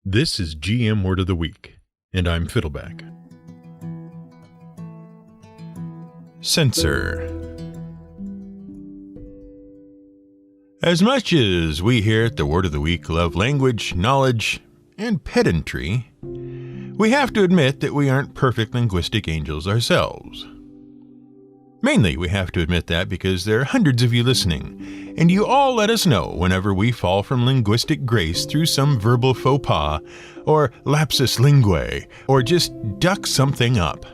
This is GM Word of the Week, and I'm Fiddleback. Censer. As much as we here at the Word of the Week love language, knowledge, and pedantry, we have to admit that we aren't perfect linguistic angels ourselves. Mainly, we have to admit that because there are hundreds of you listening, and you all let us know whenever we fall from linguistic grace through some verbal faux pas, or lapsus linguae, or just duck something up.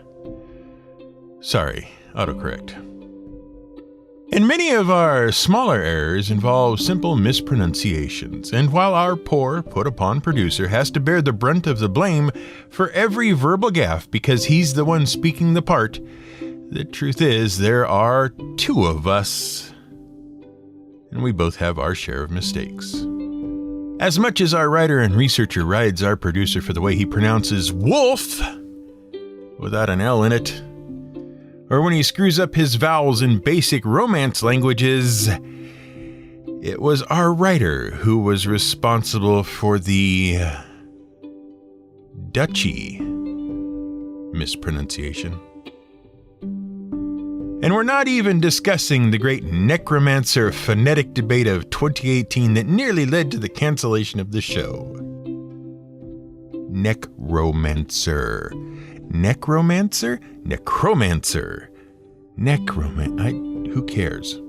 Sorry, autocorrect. And many of our smaller errors involve simple mispronunciations, and while our poor, put-upon producer has to bear the brunt of the blame for every verbal gaffe because he's the one speaking the part, the truth is there are two of us, and we both have our share of mistakes. As much as our writer and researcher rides our producer for the way he pronounces wolf without an L in it, or when he screws up his vowels in basic Romance languages, it was our writer who was responsible for the Dutchy mispronunciation. And we're not even discussing the great necromancer phonetic debate of 2018 that nearly led to the cancellation of the show. Necromancer. Necromancer? Necromancer. Who cares?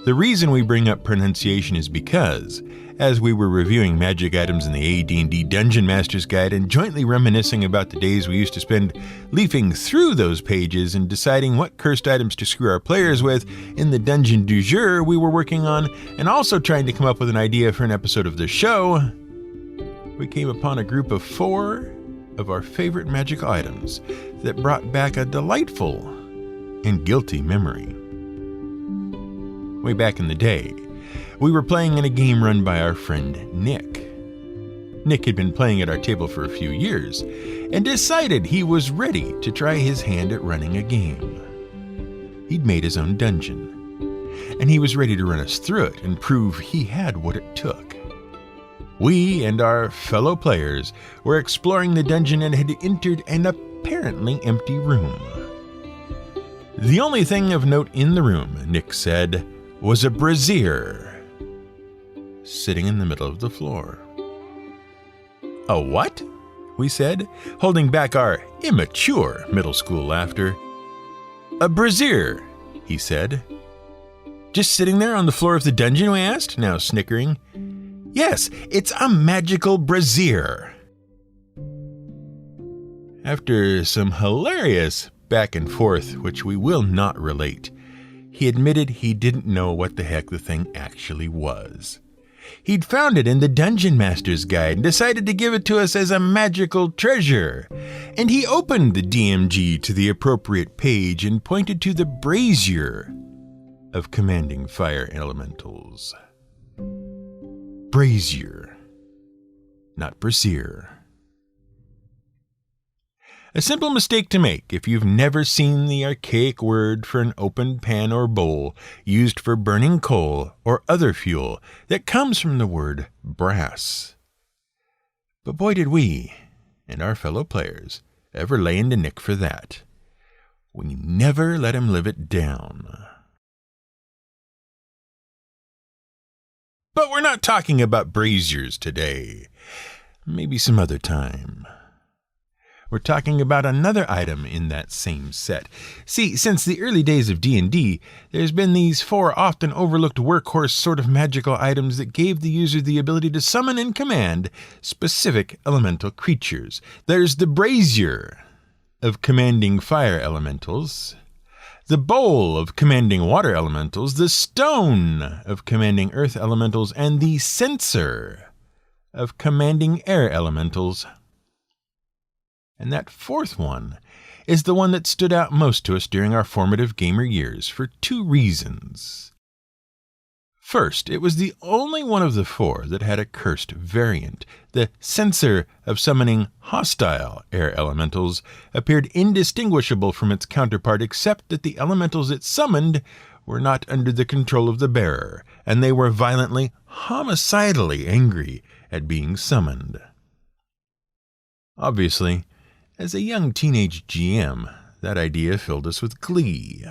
The reason we bring up pronunciation is because, as we were reviewing magic items in the AD&D Dungeon Master's Guide and jointly reminiscing about the days we used to spend leafing through those pages and deciding what cursed items to screw our players with in the dungeon du jour we were working on, and also trying to come up with an idea for an episode of the show, we came upon a group of 4 of our favorite magical items that brought back a delightful and guilty memory. Way back in the day, we were playing in a game run by our friend Nick. Nick had been playing at our table for a few years and decided he was ready to try his hand at running a game. He'd made his own dungeon, and he was ready to run us through it and prove he had what it took. We and our fellow players were exploring the dungeon and had entered an apparently empty room. The only thing of note in the room, Nick said, was a brazier sitting in the middle of the floor. A what? We said, holding back our immature middle school laughter. A brazier, he said. Just sitting there on the floor of the dungeon, we asked, now snickering. Yes, it's a magical brazier. After some hilarious back and forth, which we will not relate, he admitted he didn't know what the heck the thing actually was. He'd found it in the Dungeon Master's Guide and decided to give it to us as a magical treasure. And he opened the DMG to the appropriate page and pointed to the brazier of commanding fire elementals. Brazier, not brazier. A simple mistake to make if you've never seen the archaic word for an open pan or bowl used for burning coal or other fuel that comes from the word brass. But boy did we, and our fellow players, ever lay into Nick for that. We never let him live it down. But we're not talking about braziers today. Maybe some other time. We're talking about another item in that same set. See, since the early days of D&D, there's been these 4 often overlooked workhorse sort of magical items that gave the user the ability to summon and command specific elemental creatures. There's the brazier of commanding fire elementals, the bowl of commanding water elementals, the stone of commanding earth elementals, and the censer of commanding air elementals. And that 4th one is the one that stood out most to us during our formative gamer years for 2 reasons. First, it was the only one of the 4 that had a cursed variant. The censer of summoning hostile air elementals appeared indistinguishable from its counterpart except that the elementals it summoned were not under the control of the bearer, and they were violently, homicidally angry at being summoned. Obviously, as a young teenage GM, that idea filled us with glee.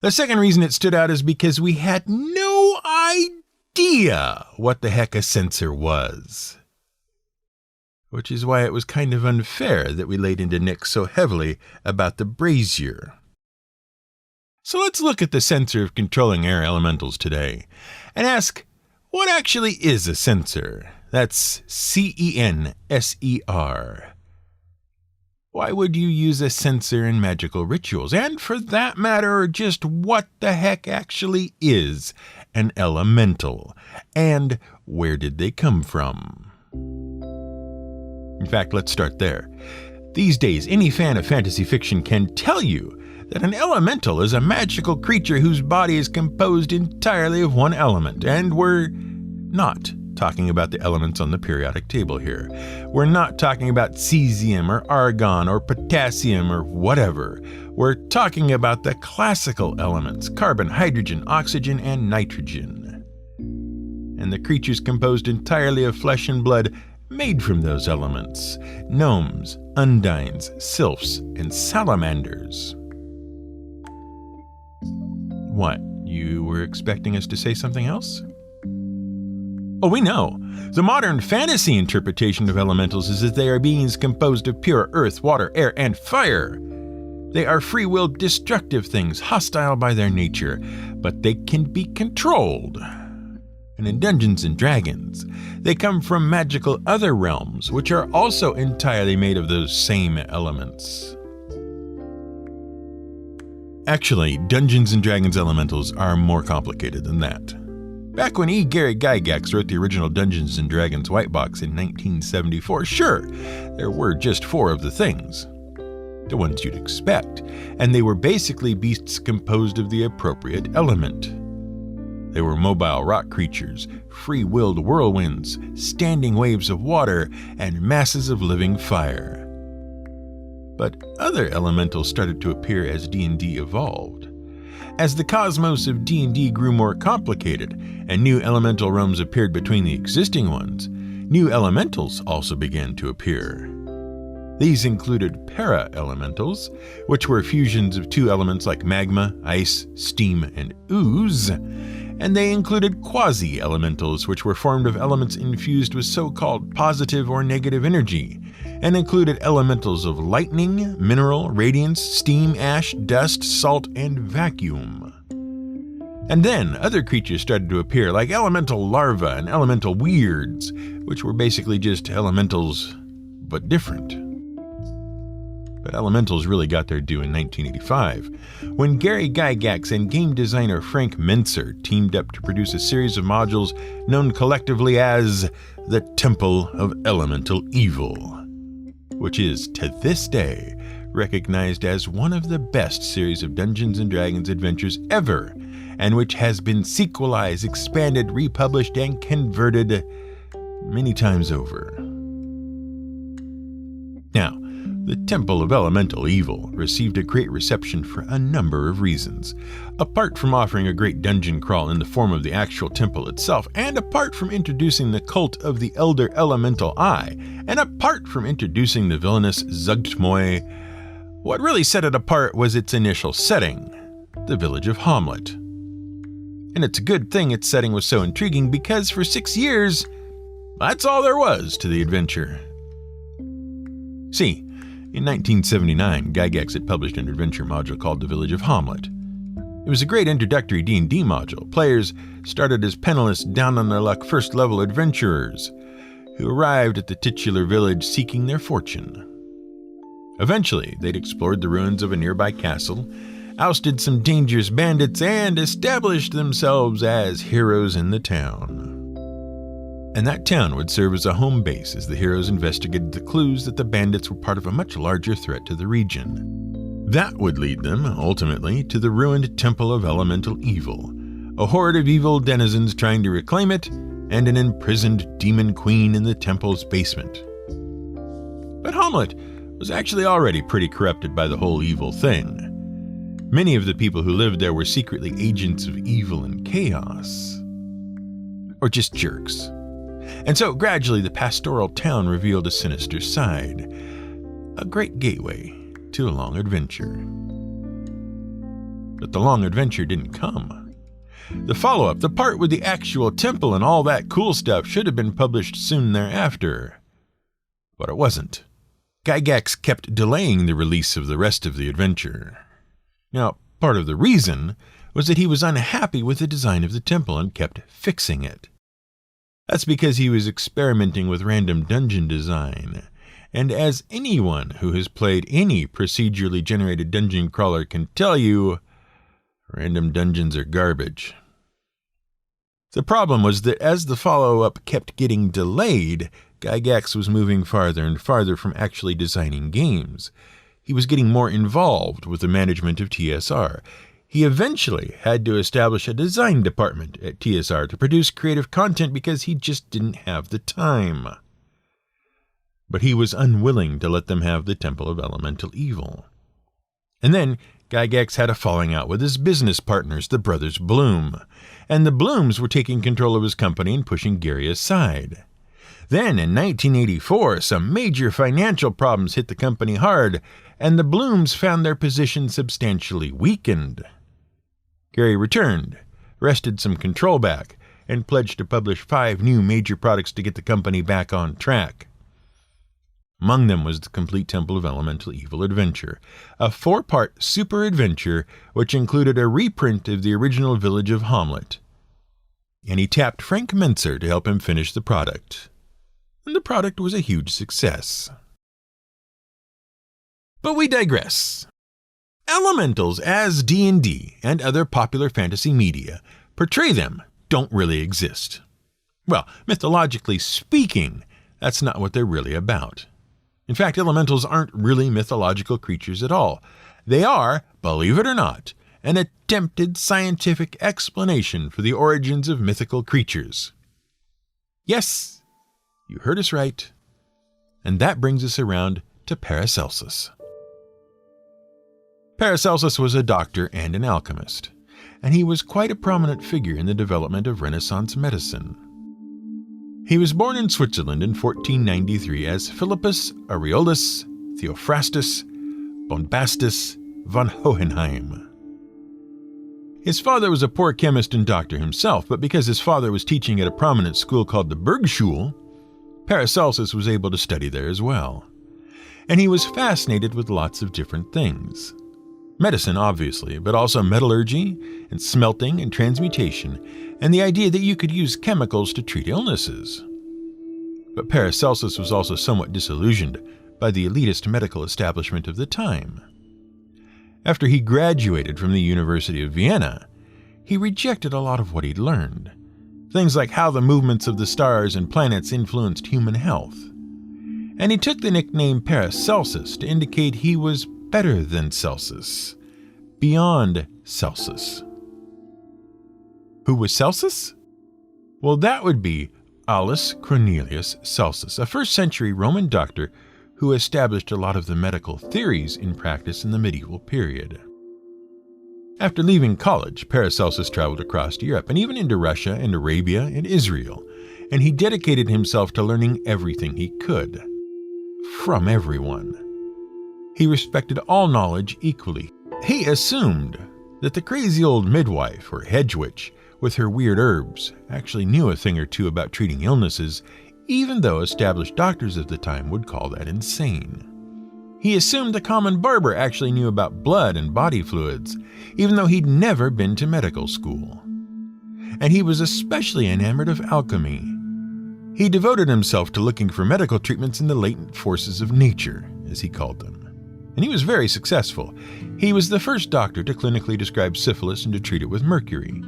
The second reason it stood out is because we had no idea what the heck a censer was. Which is why it was kind of unfair that we laid into Nick so heavily about the brazier. So let's look at the censer of controlling air elementals today and ask, what actually is a censer? That's Censer. Why would you use a censer in magical rituals? And for that matter, just what the heck actually is an elemental? And where did they come from? In fact, let's start there. These days, any fan of fantasy fiction can tell you that an elemental is a magical creature whose body is composed entirely of one element. And we're not talking about the elements on the periodic table here. We're not talking about cesium or argon or potassium or whatever. We're talking about the classical elements, carbon, hydrogen, oxygen, and nitrogen. And the creatures composed entirely of flesh and blood made from those elements: gnomes, undines, sylphs, and salamanders. What, you were expecting us to say something else? Oh, we know. The modern fantasy interpretation of elementals is that they are beings composed of pure earth, water, air, and fire. They are free-willed, destructive things, hostile by their nature, but they can be controlled. And in Dungeons & Dragons, they come from magical other realms, which are also entirely made of those same elements. Actually, Dungeons & Dragons elementals are more complicated than that. Back when E. Gary Gygax wrote the original Dungeons & Dragons white box in 1974, sure, there were just 4 of the things. The ones you'd expect, and they were basically beasts composed of the appropriate element. They were mobile rock creatures, free-willed whirlwinds, standing waves of water, and masses of living fire. But other elementals started to appear as D&D evolved. As the cosmos of D&D grew more complicated and new elemental realms appeared between the existing ones, new elementals also began to appear. These included para-elementals, which were fusions of 2 elements like magma, ice, steam, and ooze, and they included quasi-elementals, which were formed of elements infused with so-called positive or negative energy, and included elementals of lightning, mineral, radiance, steam, ash, dust, salt, and vacuum. And then other creatures started to appear, like elemental larvae and elemental weirds, which were basically just elementals, but different. But elementals really got their due in 1985, when Gary Gygax and game designer Frank Censer teamed up to produce a series of modules known collectively as the Temple of Elemental Evil, which is, to this day, recognized as one of the best series of Dungeons & Dragons adventures ever, and which has been sequelized, expanded, republished, and converted many times over. Now, the Temple of Elemental Evil received a great reception for a number of reasons. Apart from offering a great dungeon crawl in the form of the actual temple itself, and apart from introducing the cult of the Elder Elemental Eye, and apart from introducing the villainous Zugtmoy, what really set it apart was its initial setting, the village of Hamlet. And it's a good thing its setting was so intriguing because for 6 years, that's all there was to the adventure. See, in 1979, Gygax had published an adventure module called The Village of Hamlet. It was a great introductory D&D module. Players started as penniless, down-on-their-luck first-level adventurers who arrived at the titular village seeking their fortune. Eventually, they'd explored the ruins of a nearby castle, ousted some dangerous bandits, and established themselves as heroes in the town. And that town would serve as a home base as the heroes investigated the clues that the bandits were part of a much larger threat to the region. That would lead them, ultimately, to the ruined Temple of Elemental Evil, a horde of evil denizens trying to reclaim it, and an imprisoned demon queen in the temple's basement. But Hamlet was actually already pretty corrupted by the whole evil thing. Many of the people who lived there were secretly agents of evil and chaos. Or just jerks. And so gradually the pastoral town revealed a sinister side, a great gateway to a long adventure. But the long adventure didn't come. The follow-up, the part with the actual temple and all that cool stuff, should have been published soon thereafter. But it wasn't. Gygax kept delaying the release of the rest of the adventure. Now, part of the reason was that he was unhappy with the design of the temple and kept fixing it. That's because he was experimenting with random dungeon design. And as anyone who has played any procedurally generated dungeon crawler can tell you, random dungeons are garbage. The problem was that as the follow-up kept getting delayed, Gygax was moving farther and farther from actually designing games. He was getting more involved with the management of TSR. He eventually had to establish a design department at TSR to produce creative content because he just didn't have the time. But he was unwilling to let them have the Temple of Elemental Evil. And then Gygax had a falling out with his business partners, the brothers Bloom, and the Blooms were taking control of his company and pushing Gary aside. Then, in 1984, some major financial problems hit the company hard, and the Blooms found their position substantially weakened. Gary returned, wrested some control back, and pledged to publish 5 new major products to get the company back on track. Among them was the complete Temple of Elemental Evil adventure, a 4-part super adventure which included a reprint of the original Village of Hamlet. And he tapped Frank Censer to help him finish the product. And the product was a huge success. But we digress. Elementals, as D&D and other popular fantasy media portray them, don't really exist. Well, mythologically speaking, that's not what they're really about. In fact, elementals aren't really mythological creatures at all. They are, believe it or not, an attempted scientific explanation for the origins of mythical creatures. Yes, you heard us right. And that brings us around to Paracelsus. Paracelsus was a doctor and an alchemist, and he was quite a prominent figure in the development of Renaissance medicine. He was born in Switzerland in 1493 as Philippus Aureolus Theophrastus Bombastus von Hohenheim. His father was a poor chemist and doctor himself, but because his father was teaching at a prominent school called the Bergschule, Paracelsus was able to study there as well. And he was fascinated with lots of different things. Medicine, obviously, but also metallurgy and smelting and transmutation, and the idea that you could use chemicals to treat illnesses. But Paracelsus was also somewhat disillusioned by the elitist medical establishment of the time. After he graduated from the University of Vienna, he rejected a lot of what he'd learned. Things like how the movements of the stars and planets influenced human health. And he took the nickname Paracelsus to indicate he was better than Celsus, beyond Celsus. Who was Celsus? Well, that would be Aulus Cornelius Celsus, a 1st century Roman doctor who established a lot of the medical theories in practice in the medieval period. After leaving college, Paracelsus traveled across Europe and even into Russia and Arabia and Israel, and he dedicated himself to learning everything he could, from everyone. He respected all knowledge equally. He assumed that the crazy old midwife or hedge witch with her weird herbs actually knew a thing or two about treating illnesses, even though established doctors of the time would call that insane. He assumed the common barber actually knew about blood and body fluids, even though he'd never been to medical school. And he was especially enamored of alchemy. He devoted himself to looking for medical treatments in the latent forces of nature, as he called them. And he was very successful. He was the first doctor to clinically describe syphilis and to treat it with mercury.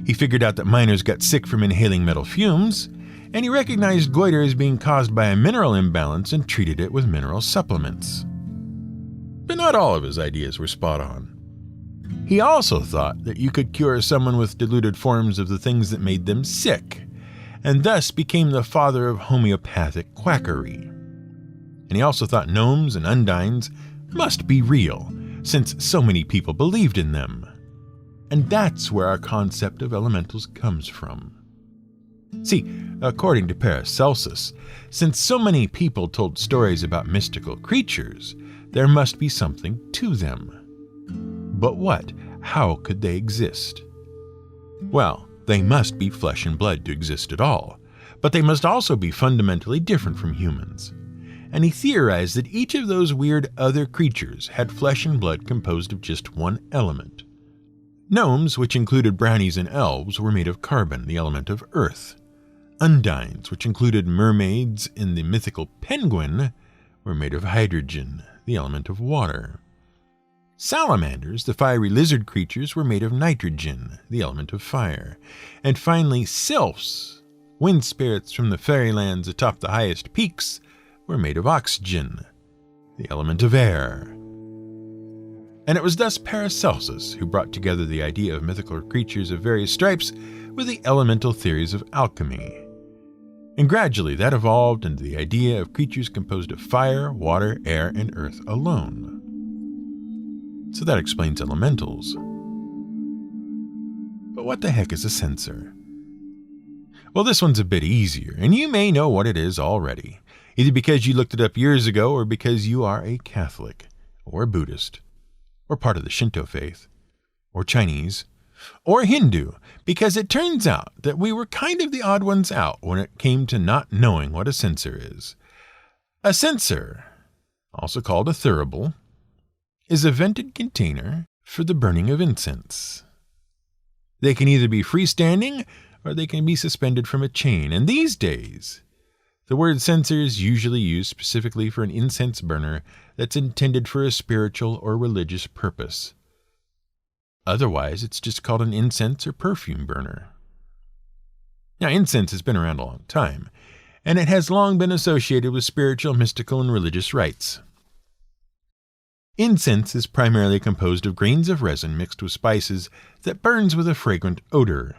He figured out that miners got sick from inhaling metal fumes, and he recognized goiter as being caused by a mineral imbalance and treated it with mineral supplements. But not all of his ideas were spot on. He also thought that you could cure someone with diluted forms of the things that made them sick, and thus became the father of homeopathic quackery. And he also thought gnomes and undines must be real, since so many people believed in them. And that's where our concept of elementals comes from. See, according to Paracelsus, since so many people told stories about mystical creatures, there must be something to them. But what? How could they exist? Well, they must be flesh and blood to exist at all, but they must also be fundamentally different from humans. And he theorized that each of those weird other creatures had flesh and blood composed of just one element. Gnomes, which included brownies and elves, were made of carbon, the element of earth. Undines, which included mermaids and the mythical penguin, were made of hydrogen, the element of water. Salamanders, the fiery lizard creatures, were made of nitrogen, the element of fire. And finally, sylphs, wind spirits from the fairylands atop the highest peaks, were made of oxygen, the element of air. And it was thus Paracelsus who brought together the idea of mythical creatures of various stripes with the elemental theories of alchemy. And gradually that evolved into the idea of creatures composed of fire, water, air, and earth alone. So that explains elementals. But what the heck is a censer? Well, this one's a bit easier, and you may know what it is already, either because you looked it up years ago or because you are a Catholic, or a Buddhist, or part of the Shinto faith, or Chinese, or Hindu, because it turns out that we were kind of the odd ones out when it came to not knowing what a censer is. A censer, also called a thurible, is a vented container for the burning of incense. They can either be freestanding or they can be suspended from a chain, and these days, the word censer is usually used specifically for an incense burner that's intended for a spiritual or religious purpose. Otherwise, it's just called an incense or perfume burner. Now, incense has been around a long time, and it has long been associated with spiritual, mystical, and religious rites. Incense is primarily composed of grains of resin mixed with spices that burns with a fragrant odor.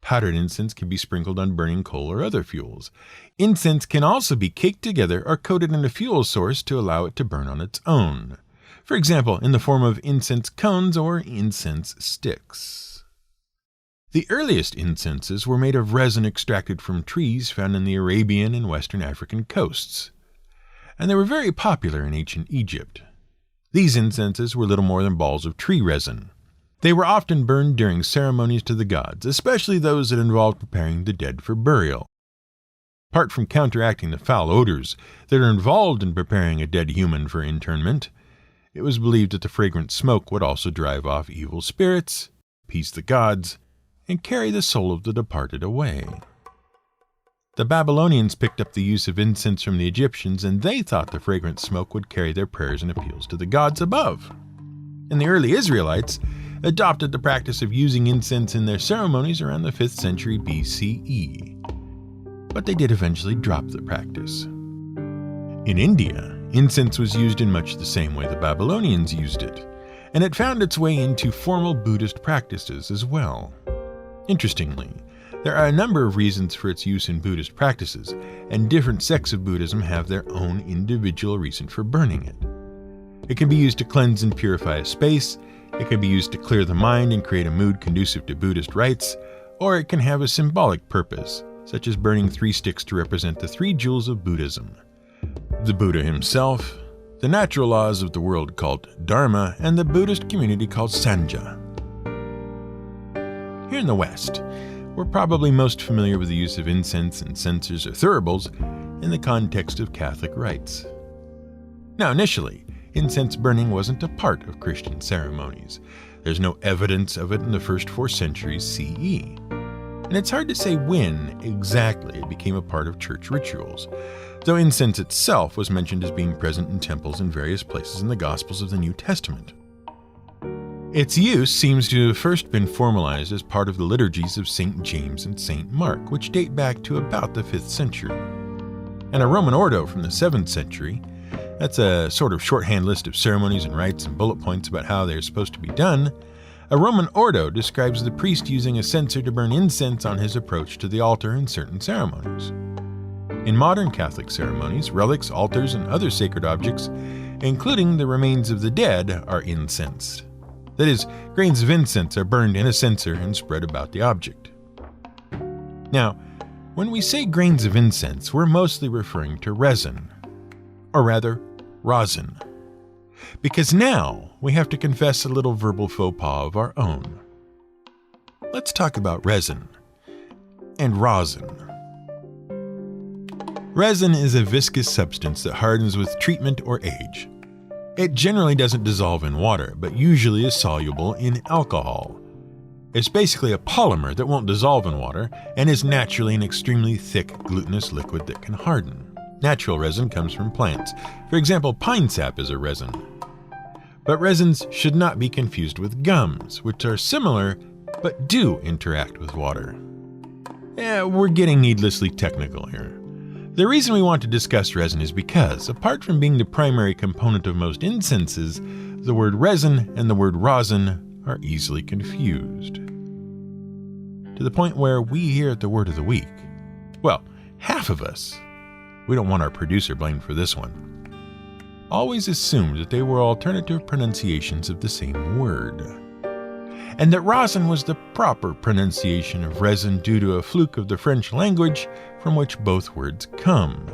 Powdered incense can be sprinkled on burning coal or other fuels. Incense can also be caked together or coated in a fuel source to allow it to burn on its own. For example, in the form of incense cones or incense sticks. The earliest incenses were made of resin extracted from trees found in the Arabian and Western African coasts, and they were very popular in ancient Egypt. These incenses were little more than balls of tree resin. They were often burned during ceremonies to the gods, especially those that involved preparing the dead for burial. Apart from counteracting the foul odors that are involved in preparing a dead human for interment, it was believed that the fragrant smoke would also drive off evil spirits, appease the gods, and carry the soul of the departed away. The Babylonians picked up the use of incense from the Egyptians, and they thought the fragrant smoke would carry their prayers and appeals to the gods above. And the early Israelites adopted the practice of using incense in their ceremonies around the 5th century BCE. But they did eventually drop the practice. In India, incense was used in much the same way the Babylonians used it, and it found its way into formal Buddhist practices as well. Interestingly, there are a number of reasons for its use in Buddhist practices, and different sects of Buddhism have their own individual reason for burning it. It can be used to cleanse and purify a space, it can be used to clear the mind and create a mood conducive to Buddhist rites, or it can have a symbolic purpose, such as burning 3 sticks to represent the 3 jewels of Buddhism: the Buddha himself, the natural laws of the world called Dharma, and the Buddhist community called Sangha. Here in the West, we're probably most familiar with the use of incense and censers or thuribles in the context of Catholic rites. Now, initially, incense burning wasn't a part of Christian ceremonies. There's no evidence of it in the first 4 centuries CE. And it's hard to say when exactly it became a part of church rituals, though incense itself was mentioned as being present in temples in various places in the Gospels of the New Testament. Its use seems to have first been formalized as part of the liturgies of St. James and St. Mark, which date back to about the 5th century. And a Roman Ordo from the 7th century, that's a sort of shorthand list of ceremonies and rites and bullet points about how they're supposed to be done. A Roman Ordo describes the priest using a censer to burn incense on his approach to the altar in certain ceremonies. In modern Catholic ceremonies, relics, altars, and other sacred objects, including the remains of the dead, are incensed. That is, grains of incense are burned in a censer and spread about the object. Now, when we say grains of incense, we're mostly referring to resin, or rather, rosin. Because now we have to confess a little verbal faux pas of our own. Let's talk about resin and rosin. Resin is a viscous substance that hardens with treatment or age. It generally doesn't dissolve in water, but usually is soluble in alcohol. It's basically a polymer that won't dissolve in water and is naturally an extremely thick, glutinous liquid that can harden. Natural resin comes from plants. For example, pine sap is a resin. But resins should not be confused with gums, which are similar but do interact with water. We're getting needlessly technical here. The reason we want to discuss resin is because, apart from being the primary component of most incenses, the word resin and the word rosin are easily confused. To the point where we here at the Word of the Week, well, half of us, we don't want our producer blamed for this one, always assumed that they were alternative pronunciations of the same word, and that rosin was the proper pronunciation of resin due to a fluke of the French language from which both words come.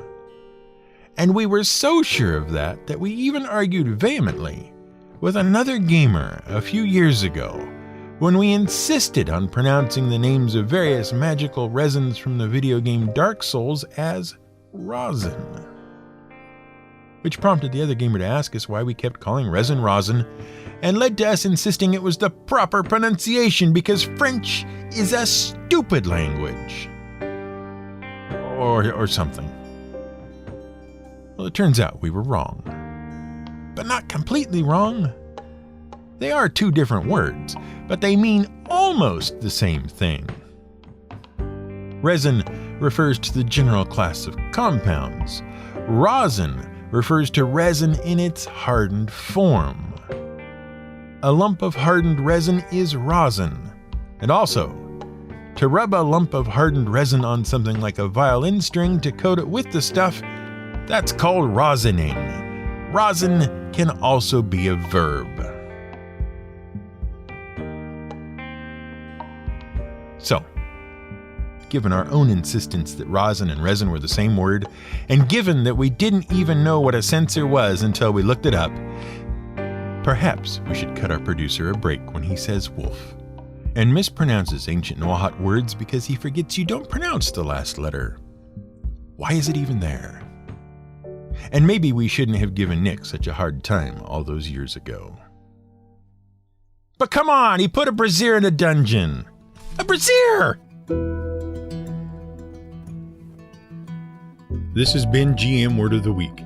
And we were so sure of that we even argued vehemently with another gamer a few years ago when we insisted on pronouncing the names of various magical resins from the video game Dark Souls as rosin. Which prompted the other gamer to ask us why we kept calling resin rosin, and led to us insisting it was the proper pronunciation because French is a stupid language. Or something. Well, it turns out we were wrong. But not completely wrong. They are two different words, but they mean almost the same thing. Resin refers to the general class of compounds. Rosin refers to resin in its hardened form. A lump of hardened resin is rosin. And also, to rub a lump of hardened resin on something like a violin string to coat it with the stuff, that's called rosining. Rosin can also be a verb. So, given our own insistence that rosin and resin were the same word, and given that we didn't even know what a censer was until we looked it up, perhaps we should cut our producer a break when he says wolf, and mispronounces ancient Nahuatl words because he forgets you don't pronounce the last letter. Why is it even there? And maybe we shouldn't have given Nick such a hard time all those years ago. But come on, he put a brazier in a dungeon. A brazier! This has been GM Word of the Week.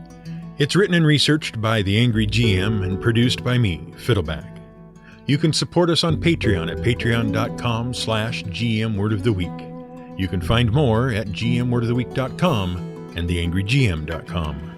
It's written and researched by The Angry GM and produced by me, Fiddleback. You can support us on Patreon at patreon.com/GM Word of the Week. You can find more at gmwordoftheweek.com and theangrygm.com.